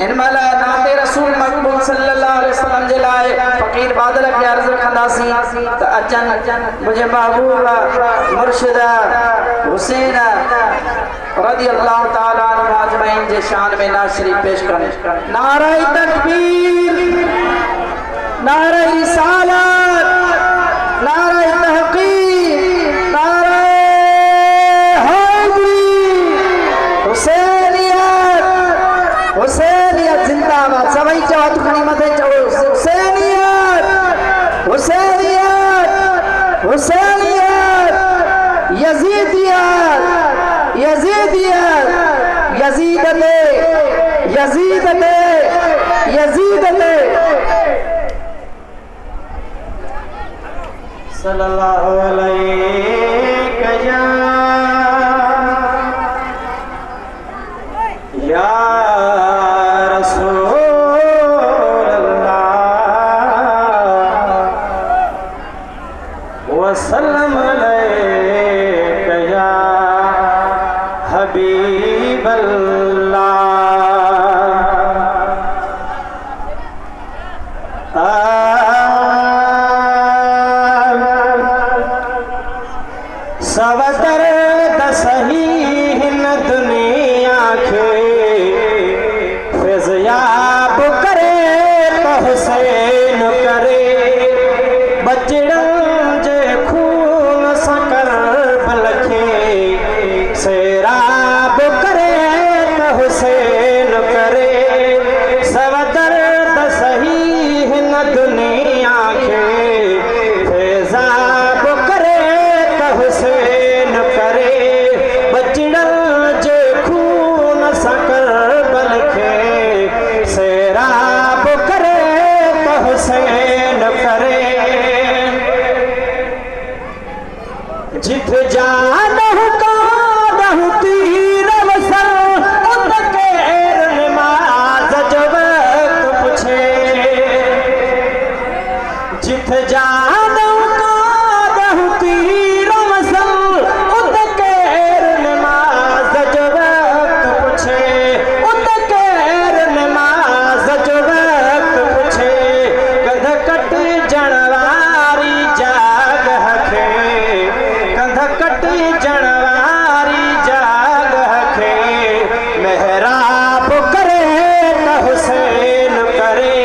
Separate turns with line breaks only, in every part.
इन मला नाते रसूल मकबूल सल्लल्लाहु अलैहि वसल्लम जे लाए फकीर बादल के अर्ज खंदासी त अचन मुझे महबूबा मुर्शिदा हुसैन रज़ी अल्लाह ताला अन्हु अजमईन जे शान में नात शरीफ पेश करे। नारे तकबीर, नारे रिसालत, नारे तहकीक, नारे हैदरी, हुसैनियत, हुसैनियत जिंदाबाद। सभी चाहत खड़ी मथे चढ़ो हुसैनियत, हुसैनियत, हुसैनियत, यजीदियत, यजीदियत, यजीदते, यजीदते, यजीदते। सल्लल्लाहु अलैहि या रसूल अल्लाह वसल्लम अलैका या हबीब अल्लाह। सवतर दसही हिन दुनिया के फिज़याब करे तो हुसैन करे बचड़न जे खून सकर बलखे सैराब करे तो हुसैन करे। सवतर दसही हिन दुनिया के फिज़याब करे तो हुसैन करे बचड़न जे खून सकर बलखे सैराब करे तो हुसैन करे। जित जानहु कादहु तीर वसल उत केर नमाज जब पूछे। जित जानहु कादहु तीर वसल उत केर नमाज जब पूछे। उत केर नमाज जब पूछे कंध कट जनवारी जाग हखे। कंध कट जनवारी जाग हखे मेहराब करे तो हुसैन करे।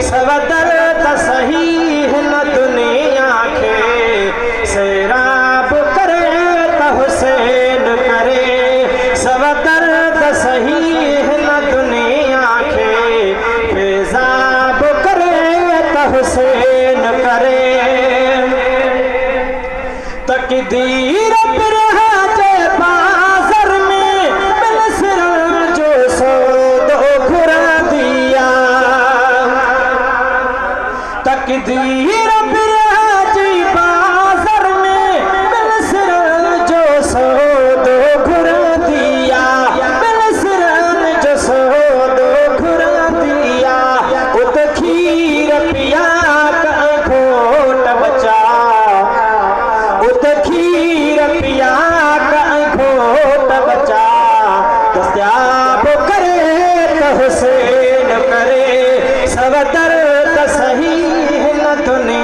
सवदर दसही हिन दुनिया के सैराब करे तो हुसैन करे। सवदर दसही हिन दुनिया के फिज़ाब करे तो हुसैन करे। तकदीर बिरहाजे बाज़र में मिलसर जो सौदो घुरा दिया। तकदीर बिरहाजे बाज़र में मिलसर जो सौदो घुरा दिया। मिलसर जो सौदो घुरा दिया। उत खीर पिया का घोट बचा। उत खीर पिया का घोट बचा दस्याब करे तो हुसैन करे। सवदर दसही हिन दुनिया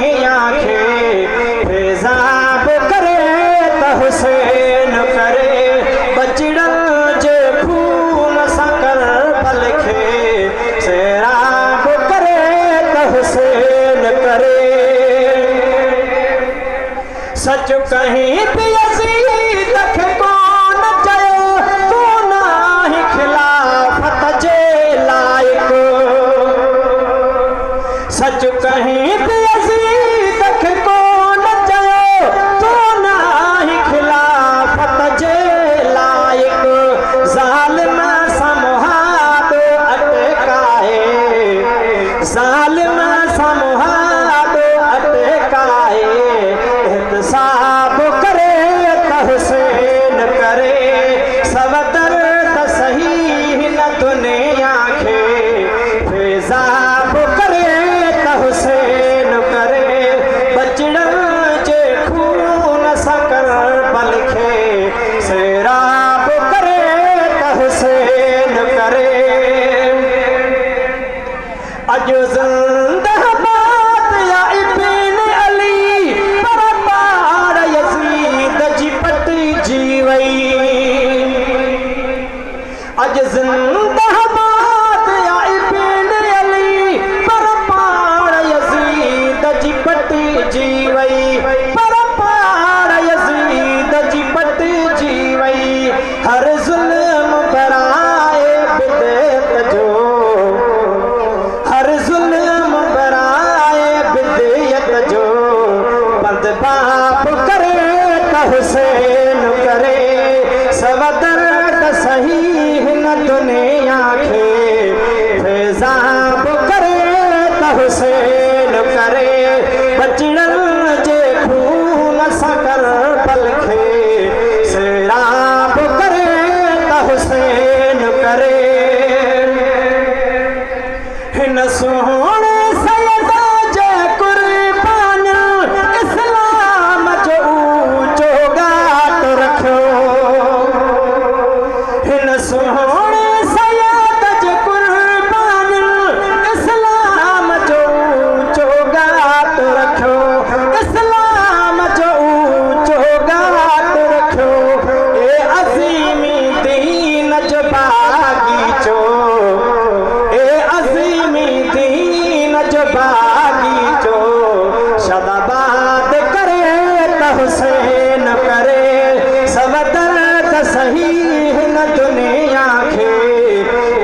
दुनिया खे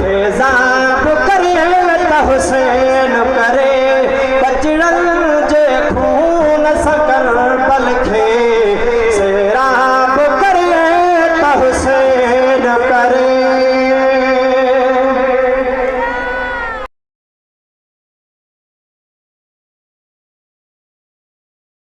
तेज़ाब करे त हुसैन करे बचड़न जे खून सां करबल खे सैराब करे त हुसैन करे